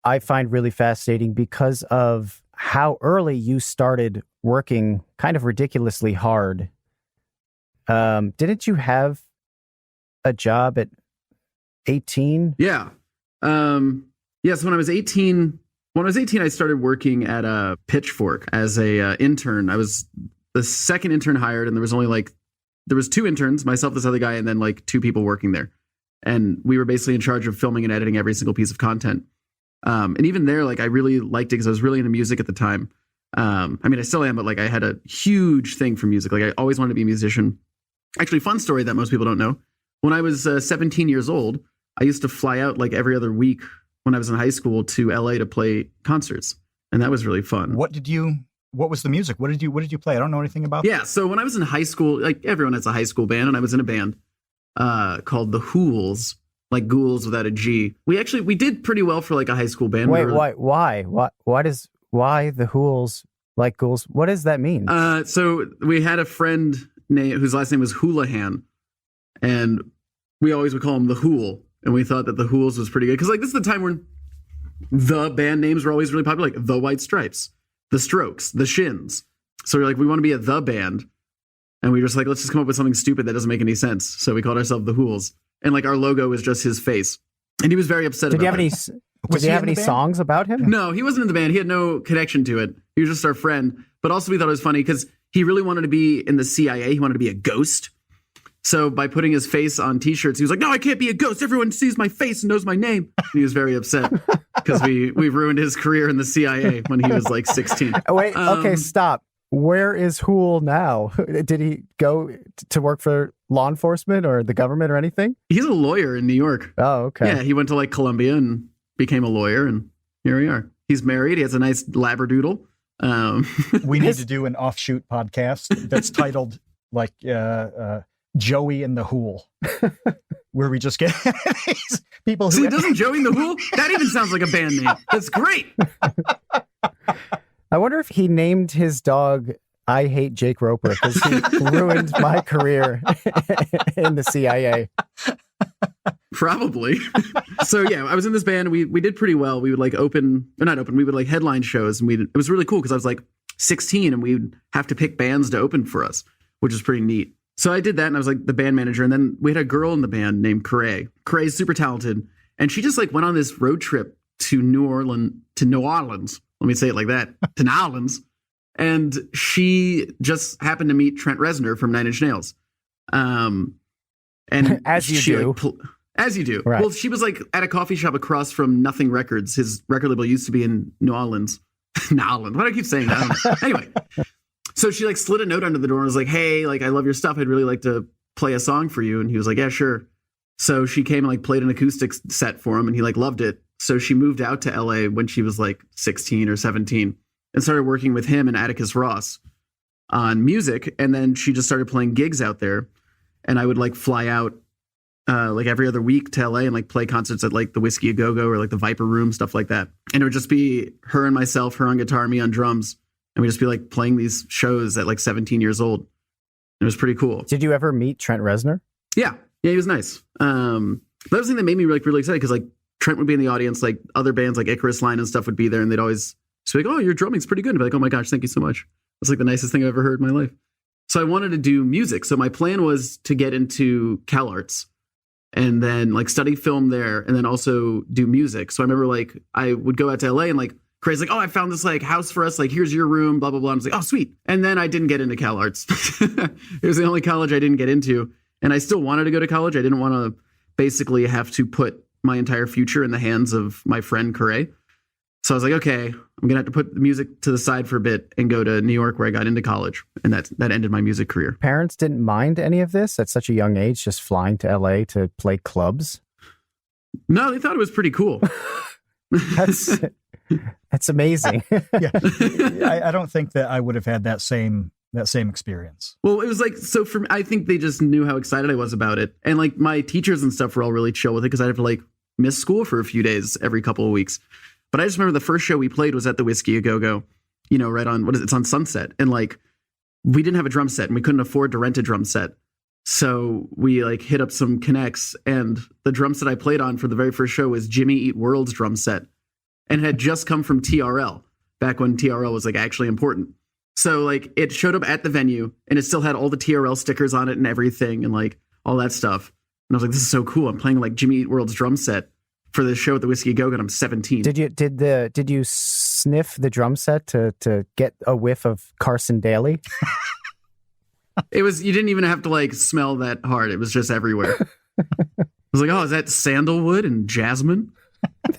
I find really fascinating because of how early you started working kind of ridiculously hard. Didn't you have a job at 18? Yeah. Yes, when I was 18, I started working at a Pitchfork as a intern. I was the second intern hired, and there was two interns, myself, this other guy, and then like two people working there. And we were basically in charge of filming and editing every single piece of content. And even there, like I really liked it because I was really into music at the time. I mean, I still am, but like I had a huge thing for music. Like I always wanted to be a musician. Actually, fun story that most people don't know. When I was 17 years old, I used to fly out like every other week when I was in high school to LA to play concerts. And that was really fun. What was the music? What did you play? I don't know anything about that. Yeah. So when I was in high school, like everyone has a high school band, and I was in a band called the Hools, like ghouls without a G. We did pretty well for like a high school band. Wait, why the Hools like ghouls? What does that mean? So we had a friend whose last name was Houlihan, and we always would call him the Hool. And we thought that the Hools was pretty good. Because like this is the time when the band names were always really popular, like the White Stripes, the Strokes, the Shins. So we're like, we want to be a the band. And we were just like, let's just come up with something stupid that doesn't make any sense. So we called ourselves the Hools. And like our logo was just his face. And he was very upset about it. Did he have any songs about him? No, he wasn't in the band. He had no connection to it. He was just our friend. But also we thought it was funny because he really wanted to be in the CIA. He wanted to be a ghost. So by putting his face on T-shirts, he was like, no, I can't be a ghost. Everyone sees my face and knows my name. And he was very upset because we ruined his career in the CIA when he was like 16. Wait, okay, stop. Where is Hool now? Did he go to work for law enforcement or the government or anything? He's a lawyer in New York. Oh, okay. Yeah, he went to like Columbia and became a lawyer, and here we are. He's married. He has a nice Labradoodle. We need to do an offshoot podcast that's titled like Joey and the Hool, where we just get people who... See, doesn't Joey and the Hool? That even sounds like a band name. That's great. I wonder if he named his dog I Hate Jake Roper because he ruined my career in the CIA. Probably. So yeah, I was in this band. We did pretty well. We would like we would like headline shows, and it was really cool because I was like 16 and we'd have to pick bands to open for us, which is pretty neat. So I did that, and I was like the band manager. And then we had a girl in the band named Corey. Corey's super talented, and she just like went on this road trip to New Orleans. Let me say it like that, to New Orleans. And she just happened to meet Trent Reznor from Nine Inch Nails. And as you do. As you do. Right. Well, she was like at a coffee shop across from Nothing Records. His record label used to be in New Orleans. New Orleans. Why do I keep saying that? Anyway. So she like slid a note under the door and was like, hey, like, I love your stuff. I'd really like to play a song for you. And he was like, yeah, sure. So she came and like played an acoustic set for him, and he like loved it. So she moved out to LA when she was like 16 or 17 and started working with him and Atticus Ross on music. And then she just started playing gigs out there. And I would like fly out like every other week to LA and like play concerts at like the Whiskey A Go-Go or like the Viper Room, stuff like that. And it would just be her and myself, her on guitar, me on drums. And we'd just be like playing these shows at like 17 years old. It was pretty cool. Did you ever meet Trent Reznor? Yeah, he was nice. That was the thing that made me like really excited because like Trent would be in the audience, like other bands like Icarus Line and stuff would be there, and they'd always be like, oh, your drumming's pretty good. And I'd be like, oh my gosh, thank you so much. That's like the nicest thing I've ever heard in my life. So I wanted to do music. So my plan was to get into CalArts and then like study film there and then also do music. So I remember like I would go out to LA and like Craig's like, oh, I found this like house for us. Like, here's your room, blah, blah, blah. I was like, oh, sweet. And then I didn't get into CalArts. It was the only college I didn't get into. And I still wanted to go to college. I didn't want to basically have to put my entire future in the hands of my friend Corey. So I was like, okay, I'm going to have to put the music to the side for a bit and go to New York where I got into college. And that ended my music career. Parents didn't mind any of this at such a young age, just flying to LA to play clubs? No, they thought it was pretty cool. That's amazing. Yeah, I don't think that I would have had that same experience. Well, it was like, so for me, I think they just knew how excited I was about it. And like my teachers and stuff were all really chill with it because I'd have to like miss school for a few days every couple of weeks. But I just remember the first show we played was at the Whiskey A Go-Go, you know, right on, it's on Sunset. And like, we didn't have a drum set and we couldn't afford to rent a drum set. So we like hit up some connects, and the drum set I played on for the very first show was Jimmy Eat World's drum set. and had just come from TRL back when TRL was like actually important. So like it showed up at the venue and it still had all the TRL stickers on it and everything and like all that stuff. And I was like, this is so cool. I'm playing like Jimmy Eat World's drum set for this show at the Whiskey A Go Go. I'm 17. Did you sniff the drum set to get a whiff of Carson Daly? You didn't even have to like smell that hard. It was just everywhere. I was like, oh, is that sandalwood and jasmine?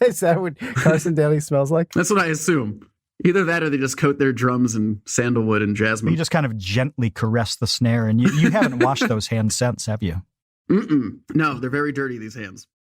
Is that what Carson Daly smells like? That's what I assume. Either that or they just coat their drums in sandalwood and jasmine. You just kind of gently caress the snare, and you haven't washed those hands since, have you? Mm-mm. No, they're very dirty, these hands.